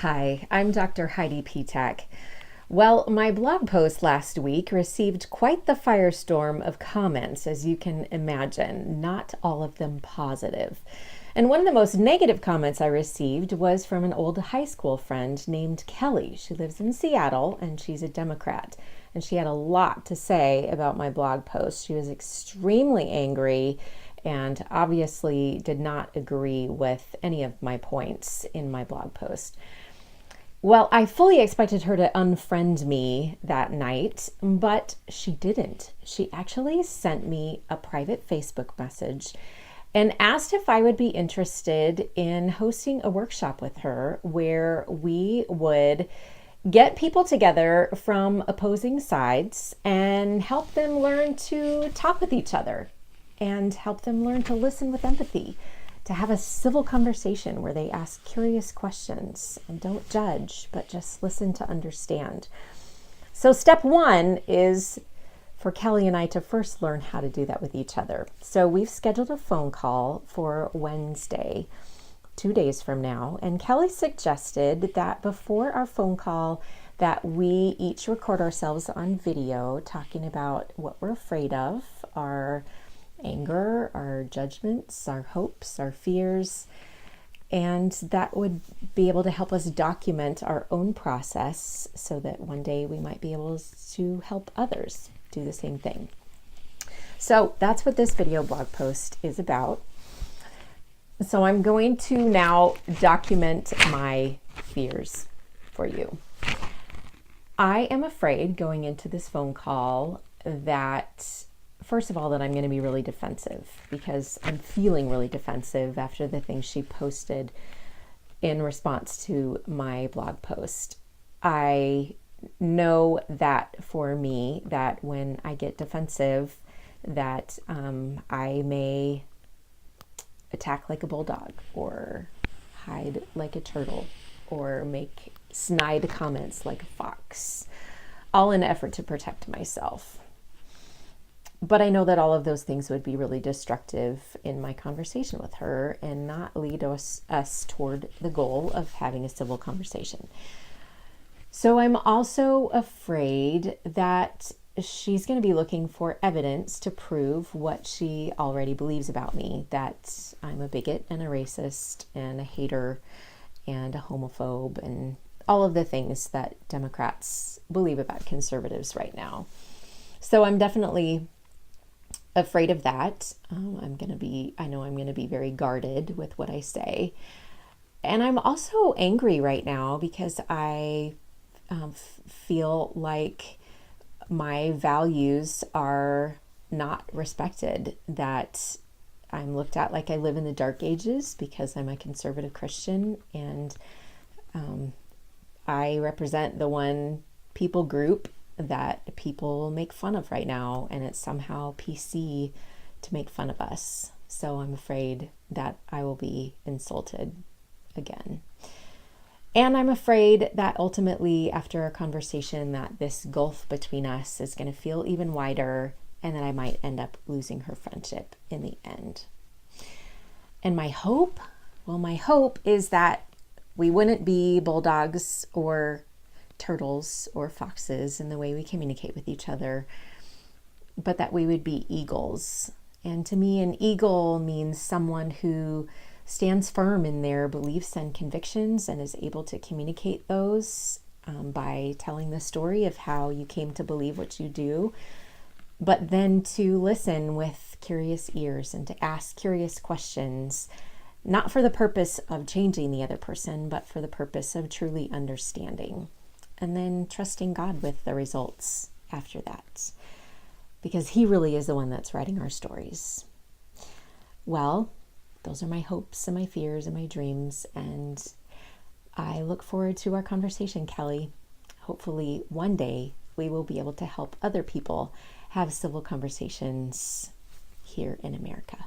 Hi, I'm Dr. Heidi Petak. Well, my blog post last week received quite the firestorm of comments, as you can imagine, not all of them positive. And one of the most negative comments I received was from an old high school friend named Kelly. She lives in Seattle and she's a Democrat. And she had a lot to say about my blog post. She was extremely angry and obviously did not agree with any of my points in my blog post. Well, I fully expected her to unfriend me that night, but she didn't. She actually sent me a private Facebook message and asked if I would be interested in hosting a workshop with her where we would get people together from opposing sides and help them learn to talk with each other and help them learn to listen with empathy, to have a civil conversation where they ask curious questions and don't judge, but just listen to understand. So step one is for Kelly and I to first learn how to do that with each other. So we've scheduled a phone call for Wednesday, 2 days from now, and Kelly suggested that before our phone call that we each record ourselves on video talking about what we're afraid of, our anger, our judgments, our hopes, our fears, and that would be able to help us document our own process so that one day we might be able to help others do the same thing. So that's what this video blog post is about. So I'm going to now document my fears for you. I am afraid going into this phone call that first of all, that I'm going to be really defensive because I'm feeling really defensive after the things she posted in response to my blog post. I know that for me, that when I get defensive, that I may attack like a bulldog or hide like a turtle or make snide comments like a fox, all in an effort to protect myself. But I know that all of those things would be really destructive in my conversation with her and not lead us toward the goal of having a civil conversation. So I'm also afraid that she's going to be looking for evidence to prove what she already believes about me, that I'm a bigot and a racist and a hater and a homophobe and all of the things that Democrats believe about conservatives right now. So I'm definitely afraid of that. I know I'm going to be very guarded with what I say. And I'm also angry right now because I feel like my values are not respected, that I'm looked at like I live in the dark ages because I'm a conservative Christian, and I represent the one people group that people make fun of right now, and it's somehow PC to make fun of us. So I'm afraid that I will be insulted again. And I'm afraid that ultimately after a conversation that this gulf between us is going to feel even wider and that I might end up losing her friendship in the end. And my hope is that we wouldn't be bulldogs or turtles or foxes in the way we communicate with each other, but that we would be eagles. And to me, an eagle means someone who stands firm in their beliefs and convictions and is able to communicate those by telling the story of how you came to believe what you do, but then to listen with curious ears and to ask curious questions, not for the purpose of changing the other person, but for the purpose of truly understanding. And then trusting God with the results after that, because He really is the one that's writing our stories. Well, those are my hopes and my fears and my dreams, and I look forward to our conversation, Kelly. Hopefully one day we will be able to help other people have civil conversations here in America.